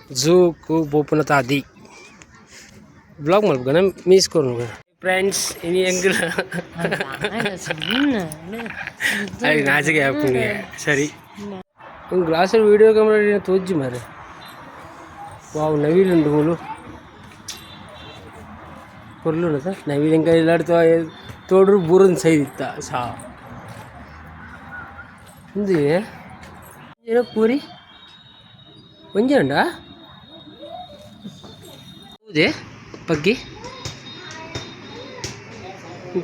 झू को बोपना आदि blog मल्पना miss करूँगा फ्रेंड्स इन्हीं एंगल अरे नाच गया आपने सरी ग्लास वीडियो कैमरा तोजी मारे वाव नवील मूल पुरल नवील इंका इलाड़ता तोड़ बूरन सैज इत्ता सा पूरी ಒಂಜೇಂಡ ಊದೆ ಪಗ್ಗಿ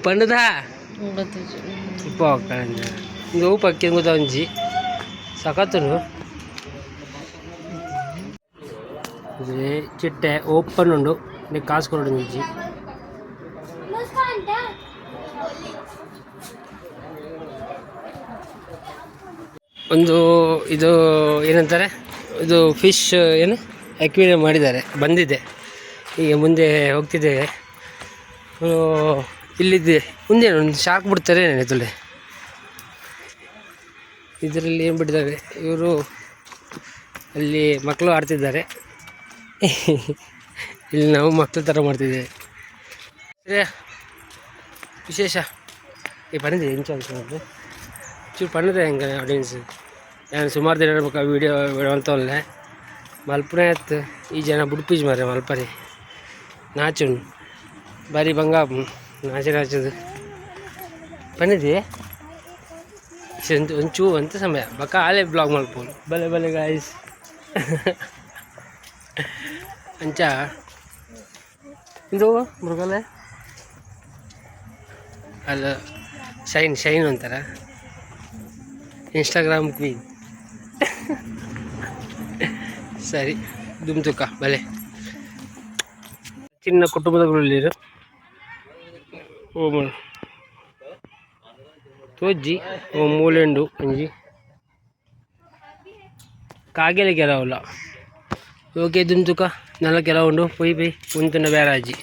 ಪಂಡದ ಉಪ್ಪ ಕಳಂಜ ಇಂದು ಪಕ್ಕಿ ಅಂಗುದ ಒಂಜಿ ಸಕತ್ತುನು ಚಿಟ್ಟೆ ಓಪನ್ ಉಂಡು ನೀ ಕಾಸು ಕೊರಡು ಒಂಜಿ ಒಂದು ಇದು ಏನಂತಾರೆ ಇದು ಫಿಶ್ ಏನು ಅಕ್ವೇರಿಯಂ ಮಾಡಿದ್ದಾರೆ ಬಂದಿದೆ ಈಗ ಮುಂದೆ ಹೋಗ್ತಿದ್ದೇವೆ ಇಲ್ಲಿದ್ದೆ ಮುಂದೆ ಒಂದು ಶಾಕ್ ಬಿಡ್ತಾರೆ ನೆನೆತುಳೆ ಇದರಲ್ಲಿ ಏನು ಬಿಟ್ಟಿದ್ದಾರೆ ಇವರು ಅಲ್ಲಿ ಮಕ್ಕಳು ಆಡ್ತಿದ್ದಾರೆ ಇಲ್ಲಿ ನಾವು ಮಕ್ಕಳ ಥರ ಮಾಡ್ತಿದ್ದೇವೆ ಸರಿಯಾ ವಿಶೇಷ ಈ ಬಂದಿದೆ ಇಂಚು ಅಂತ ಚೂರು ಪಣ್ಣದೆ ಹೆಂಗೆ ಆಡಿಯನ್ಸ್ ನಾನು ಸುಮಾರು ದಿನ ಇರ್ಬೇಕು ವೀಡಿಯೋ ಅಂತವಲ್ಲೇ ಮಲ್ಪನೆ ಆಯ್ತು ಈ ಜನ ಬುಡ್ಪೀಜ್ ಮಾರೆ ಮಲ್ಪರಿ ನಾಚು ಬಾರಿ ಬಂಗ ನಾಚದು ಬಂದಿದೆ ಒಂಚೂ ಅಂತ ಸಮಯ ಬಕ್ಕ ಆಲೇ ಬ್ಲಾಗ್ ಮಲ್ಪೋನು ಬಲೆ ಬಲೆ ಗಾಯ್ಸ್ ಅಂಚ ಇದು ಮೃಗಾಲಯ ಅಲ್ಲ ಶೈನ್ ಅಂತಾರ ಇನ್ಸ್ಟಾಗ್ರಾಮ್ ಕ್ವೀನ್ ಸರಿ ದುಮ್ತುಕ ಬಲೆ ಚಿನ್ನ ಕುಟುಂಬದಲ್ಲಿರು ಓ ತೋಜ್ಜಿ ಓ ಮೂಲೆಂಡು ಒಂಜಿ ಕಾಗೆಲೆ ಕೆಲವಲ್ಲ ಓಕೆ ದುಮ್ತುಕ ನೆಲ ಕೆಲವುಂಡು ಪೊಯ್ ಪೊಯ್ ಉಂತುಂಡ ಬೇರಾಜಿ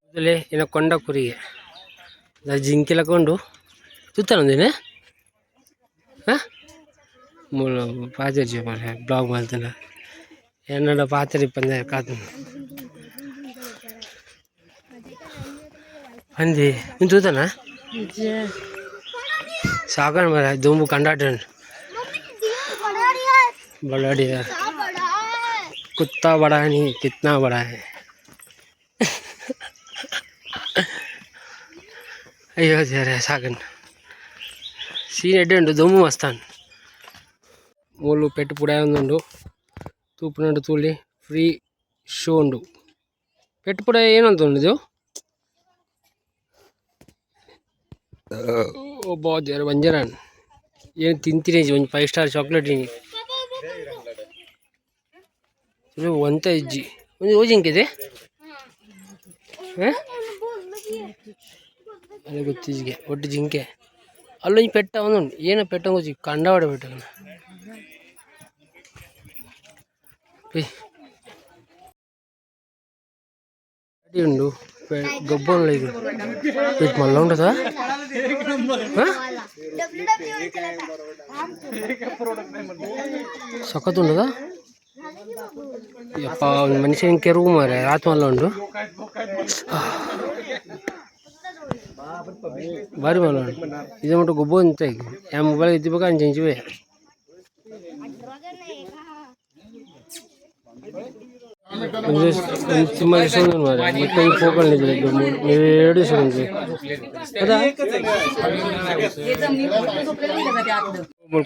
ಮೊದಲೇ ಇನ್ನು ಕೊಂಡ ಕುರಿಗೆ ಜಿಂಕಿಲಕೊಂಡು ತುತ್ತನೊಂದಿನೇ ಹಾಂ ಮೂಲ ಪಾಚರ್ಜಿ ಮಾರೆ ಬ್ಲಾಗ್ ಮಾಡ್ತಾನೆ என்னோட பாத்திரிப்பந்த காத்து ಅಂದಿ ನೀನು ತೂತಾನ ಸಾಗಣ ಮರ ದುಂಬು ಕಂಡಾಟನ್ बड़ा यार कुत्ता बड़ा नहीं कितना बड़ा है अयो जरा सागन सीन एड्डे दुम्बु मस्तान ಮೂಲು ಪೆಟ್ಟು ಪುಡ ತೂಪುನಂಡು ತೂಲಿ ಫ್ರೀ ಶೋ ಉಂಡು ಪೆಟ್ಟು ಪುಡ ಏನಂತ ಉಂಡು ಒಬ್ಬ ದೇವ್ರ ಬಂಜರನ್ ಏನು ತಿಂತೀನಿ ಒಂದು 5 ಸ್ಟಾರ್ ಚಾಕ್ಲೇಟ್ ಒಂತ ಇಜ್ಜಿ ಒಂದು ಜಿಂಕಿದೆ ಅದೇ ಗೊತ್ತಿಜ್ಗೆ ಒಟ್ಟು ಜಿಂಕೆ ಅಲ್ಲೊಂದು ಪೆಟ್ಟ ಒಂದುಂಡು ಏನೋ ಪೆಟ್ಟ ಗೊತ್ತಿ ಕಂಡವಾಡ ಪೆಟ್ಟ ಉಂಡು ಗಬ್ಬೊಂದು ಇದು ಇದು ಮಲ್ಲ ಉಂಟದ ಸಖತ್ ಉಂಟದ ಯಪ್ಪ ಒಂದು ಮನುಷ್ಯನ ಕೆರುವು ಮಾರೆ ರಾತ್ ಮಲ್ಲ ಉಂಡು ಭಾರಿ ಮಲ್ಲ ಉಂಟು ಇದೇ ಮಟ್ಟ ಗೊಬ್ಬ ಅಂತ ಯಾವ ಮೊಬೈಲ್ ಇದ್ದಿಬೇಕು ಅಂಚಿವೆ ತುಂಬ ದಿವಸ ಮತ್ತೆ ಈ ಹೋಗಲಿದ್ರೆ ನೀವು 2 ದಿವಸ ಬಂದ್ವಿ ಅದಾ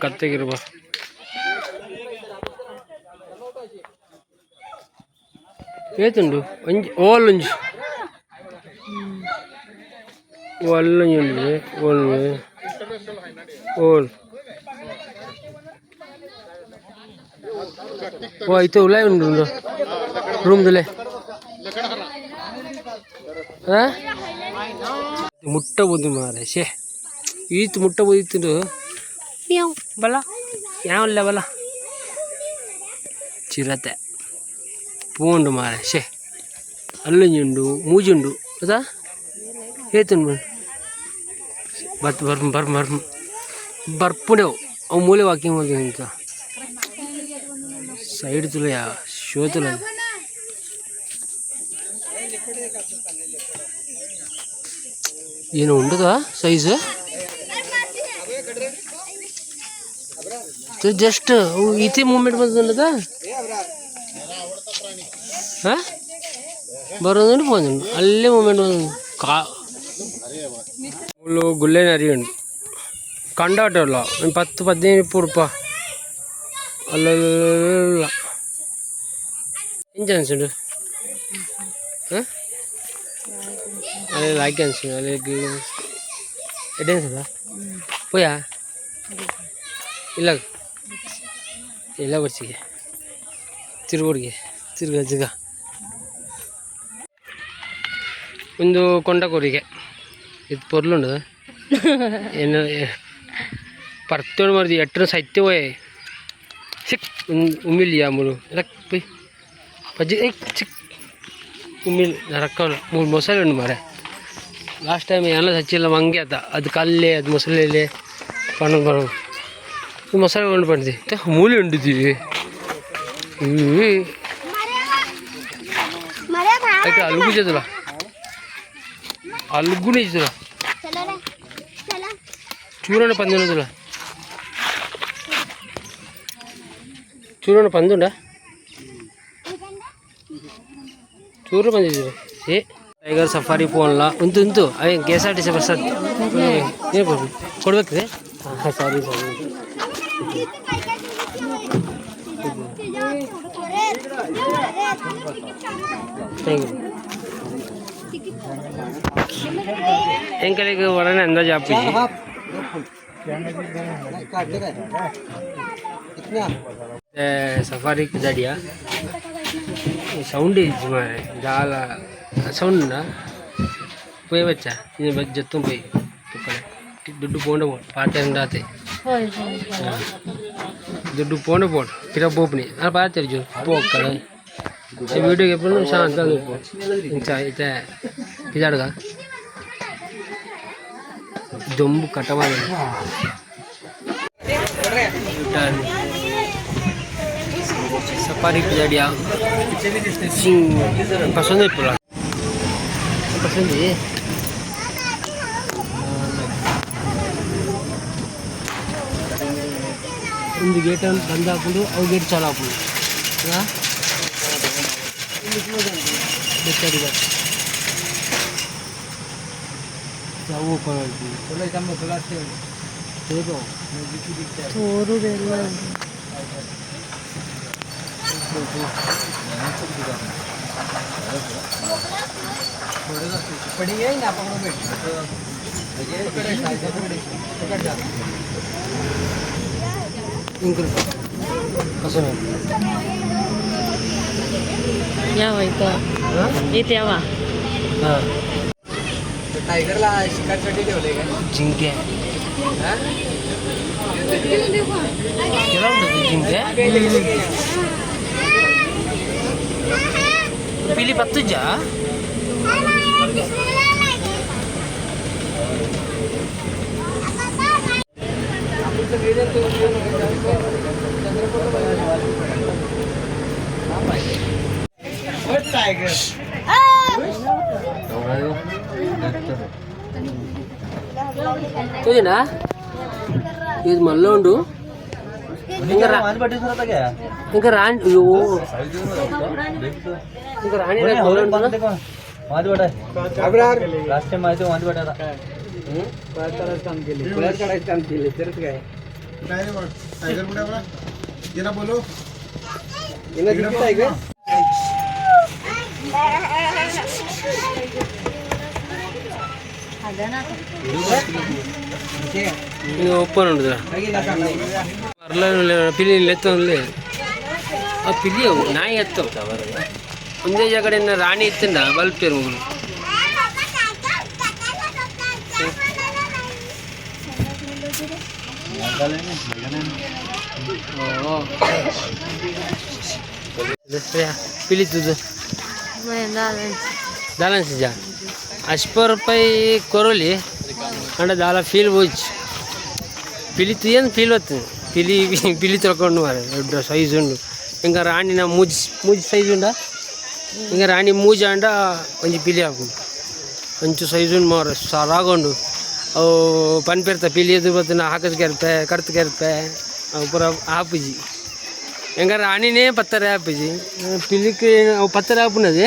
ಕತ್ತೆಗಿರುವ ಏತುಂಡು ಒಂಜಿ ಓಲೊಂಜಿ ಒಲ್ಲೊಂಜಿ ಉಂಡು ಓಲ್ ಓ ಐತೆ ಉಲಾಯ್ ಉಂಡು ರೂಮ್ ದಲೆ ಮುಟ್ಟ ಬೋದು ಮಾರೆ ಶೇ ಈತು ಮುಟ್ಟ ಬೋದಿತ್ತು ಬಲ ಯಾವಲ್ಲ ಬಲ ಚಿರತೆ ಪೂಂಡು ಮಾರೆ ಶೇ ಅಲ್ಲೊಂಜುಂಡು ಮೂಜುಂಡು ಅದಾ ಏತುಂಡು ಬತ್ ಬರ್ಪುಣೆವು ಅವು ಮೂಲೆ ವಾಕಿಂಗ್ ಅಂತ ಸೈಡ್ ತುಲೆಯ शोधलं ಏನು ಉಂಟದ ಸೈಜ್ जस्ट इथे मुवमेंट मध्ये झालं का बरोबर फोन अल्ले मूवमेंट का गुल्ले अरियंड कंडाटल 10-15 रूप अल्ल इंजन अरे लाइक अल्ले पोया ಇಲ್ಲ ಇಲ್ಲ ಬರ್ಸಿಗೆ ತಿರುಗೋಡಿಗೆ ತಿರ್ಗ ಒಂದು ಕೊಂಡಕೋರಿಗೆ ಇದು ಪೊರ್ಲುಂಡು ಏನು ಪರ್ತೋಡು ಮಾಡಿದ್ವಿ ಎಟ್ಟರು ಸಾಹಿತ್ಯ ಹೋಯ್ ಸಿಕ್ ಉಮ್ಮಿಲ್ಯಾ ಮೂರು ಪೈ ಪಜ್ಜಿ ಸಿಕ್ ಉಮ್ಮಿಲ್ ರಕ್ಕವಲ್ಲ ಮೂರು ಮೊಸಳೆ ಉಂಡು ಮಾರೆ ಲಾಸ್ಟ್ ಟೈಮ್ ಎಲ್ಲ ಹಚ್ಚಿಲ್ಲ ಹಂಗೆ ಆತ ಅದು ಕಲ್ಲೇ ಅದು ಮೊಸಳೆಲೆ ಪಣ್ಣು ಬರೋ मसाला കൊണ്ട് പണിത് മൂല ഉണ്ടിದ್ದೀವಿ ಅದಕ್ಕೆ ಅಲ್ಗು ಜದಲ್ಲ ಅಲ್ಗುನೇ ಇದ್ದಲ್ಲ ಚೂರಣ ಪಂದಿನದಲ್ಲ ಚೂರಣ ಪಂದುಂಡ ಚೂರು ಬಂದಿದ್ದೀವಿ ಏ ಟೈಗರ್ ಸಫಾರಿ ಫೋನ್ಲ ಉಂಟು ಅವೇ KSRTC ಬಸ್ ಏನು ಕೊಡ್ಬೇಕ್ರಿ ಹಾಂ ಸಾರಿ ಎಂಕಲಿಗೆ ಒಡನೆ ಅಂದಾಜು ಹಾಕಿ सफारी जाडिया सौंड मारे जाला सौंड पोई बच्चा जत्तू पोई दुड्डू पोंड पार्ट राते दुड्डू पोंड पोट फिर पोपनी अरे पार्ट जो पोकड़ वीडियो के शांत इजाड़गा दम्बू कटवा सफारी जाडिया पसंद है पूरा पसंद है ಒಂದು ಗೇಟ್ ಅನ್ನು ಬಂದ್ ಹಾಕೊಂಡು ಅವು ಗೇಟ್ ಚಾಲು ಹಾಕೊಂಡು यावा इथं येते यावा टायगरला शिकारसाठी ठेवले का जिंक्या जिंक्या पिली पत्तुजा टायगर तुझे ना ఇది మళ్ళీ ఉండు ఇంకా రాణి ఇంకా రాణి लास्ट टाइम माहिती वांद वाटायला काम केले काम केले तरच काय टायगर कुठे बघा जरा बोलो येना दिसत टायगर ओपन उंटदा पिली ಎತ್ತಲ್ಲಿ ಆ ಪಿಲಿ ನಾಯಿ ಎತ್ತವ ಒಂದೇ ಜಾಗಡೆ ರಾಣಿ ಎತ್ತಿಂದ ಬಲ್ಪೇರು ಮಗಳು पिली तुझं दालन जा अशपर रुपये कोरोली अंड दाला फील बोच पिली तुझे फील होत पिली पिली ತೊಳ್ಕೊಂಡು ಮಾರೆ ದೊಡ್ಡ ಸೈಜ್ ಉಂಡು ಹಿಂಗೆ ರಾಣಿನ ಮೂಜಿ ಸೈಜ್ ಉಂಡ ಹಿಂಗೆ ರಾಣಿ ಮೂಜ ಅಂಡ ಒಂಜಿ ಪಿಲಿ ಹಾಕೊಂಡು ಅಂಚು ಸೈಜ್ ಉಂಡು ಮಾರ ಸಾರಾಗೊಂಡು ಅವು ಪನ್ಪೆರ್ತ ಪಿಲಿ ಎದು ಬತ್ತಿನ ಹಾಕದ ಕೆರ್ಪೆ ಕಡ್ತ ಕೆರ್ಪೆ ಅವು ಪೂರ ಹಾಪುಜಿ ಹೆಂಗ ರಾಣಿನೇ ಪತ್ತರ ಹಾಪುಜಿ ಪಿಲಿಕ್ಕೆ ಅವು ಪತ್ತರ ಹಾಪುನది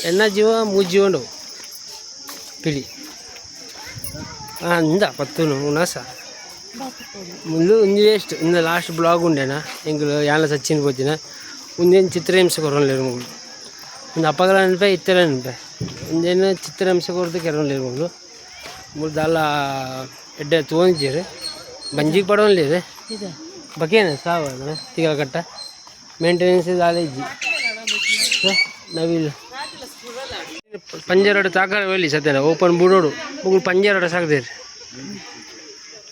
ఎన్న జీవ మూడు జీవ ఉండవు పిలి ఇందా పత్తును ఉన్నా ముందు ఉంది వేస్ట్ ఇంద లాస్ట్ బ్లాగ్ ఉండేనా ఇంకలు యాళ్ళ చచ్చింది పోతిన ఉందేం చిత్రహింస కొరలేరు మగులు ముందు అప్పగల అనిపాయి ఇత్తలే అనిపాయి ఉందేనా చిత్రహింస కొరతకి ఎరవలేరు మగులు మూడు దాళ్ళ ఎడ్డ తోంచారు బంజికి పడడం లేదే బకేనా సాగు తీగల కట్ట ಮೇಂಟೆನೆನ್ಸ್ ದಾಲೆ ಇಜ್ಜಿ ನವಿಲು ಪಂಜರಡು ತಾಕಾರ ವೇಲಿ ಸತ್ಯನ ಓಪನ್ ಬುಡೋಡು ಮುಗುಳು ಪಂಜರಡು ಸಾಕ್ದೇರಿ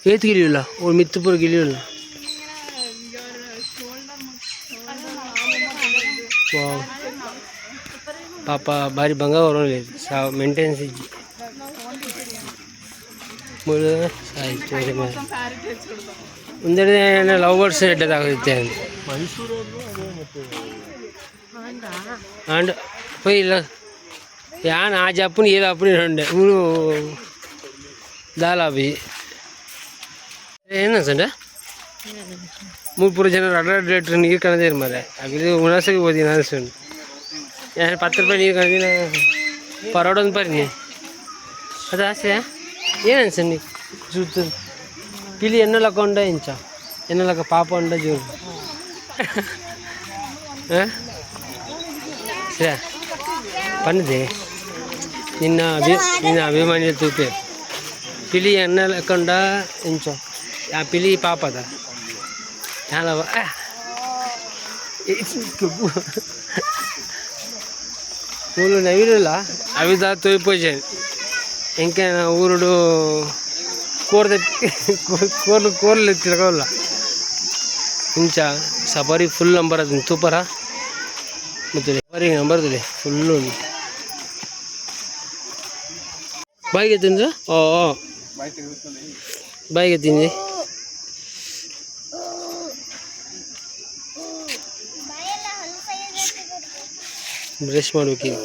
ಏತ್ ಗಿಲಿಯಿಲ್ಲ ಓ ಮಿತ್ತುಪುರ ಗಿಲಿಯಿಲ್ಲ ಪಾಪ ಭಾರಿ ಭಂಗ ಬರೋಲ್ಲ ಸಾ ಮೇಂಟೆನೆನ್ಸ್ ಇಜ್ಜಿ ಮುಳು ಸಾಯ್ತು ಒಂದೆರಡು ಲವ್ ಬರ್ಡ್ಸ್ ಎಡ್ಡದಾಗುತ್ತೆ అండ్ పోయి ఇలా యాన్ ఆ చెప్పుని ఏదో అప్పుడు ఉండే ఊరు దాలాబి ಏನ ಸಂಡ ಮೂರು ಜನ ಅಡ್ಡ ನೀರು ಕಣದೇನು ಮರೆ ಅಗಿದು ಉಣಸಕ್ಕೆ ಹೋದಿ ನಾನು ಸುಂಡು ಏನು 10 ರೂಪಾಯಿ ನೀರು ಕಣದಿನ ಪರೋಡೊಂದು ಬರ್ನಿ ಅದು ಆಸೆ ಏನು ಅನ್ಸಂಡಿ ಜೂತು ಪಿಲಿ ಎನ್ನಲಕ್ಕ ಉಂಡ ಇಂಚ ಎನ್ನಲಕ್ಕ ಪಾಪ ಉಂಡ ಜೋರು ಸರಿ ಪನ್ನದೆ ನಿನ್ನ ಅಭಿಮಾನಿಯ ತೂಪೆ ಪಿಲಿ ಎನ್ನ ಲೆಕ್ಕೊಂಡ ಇಂಚು ಆ ಪಿಲಿ ಪಾಪದ ಯಾಲವ ಮೂಲು ನವಿಲಿಲ್ಲ ಅವಿದ ತೋಯ್ಪೋಜನ್ ಇಂಕೆ ಊರುಡು ಕೋರ್ಲು ತಿಳ್ಕೊಲ್ಲ ಇಂಚ ಸಫಾರಿ ಫುಲ್ ನಂಬರ್ ಅದು ತೂಪರ ಮತ್ತು ಸಫಾರಿ ನಂಬರ್ ತುಲೆ ಫುಲ್ಲು ಬಾಯಿಗೆ ತಿಂದು ಬಾಯಿಗೆ ತಿಂದು ಬ್ರಷ್ ಮಾಡ್ಬೇಕೀಗ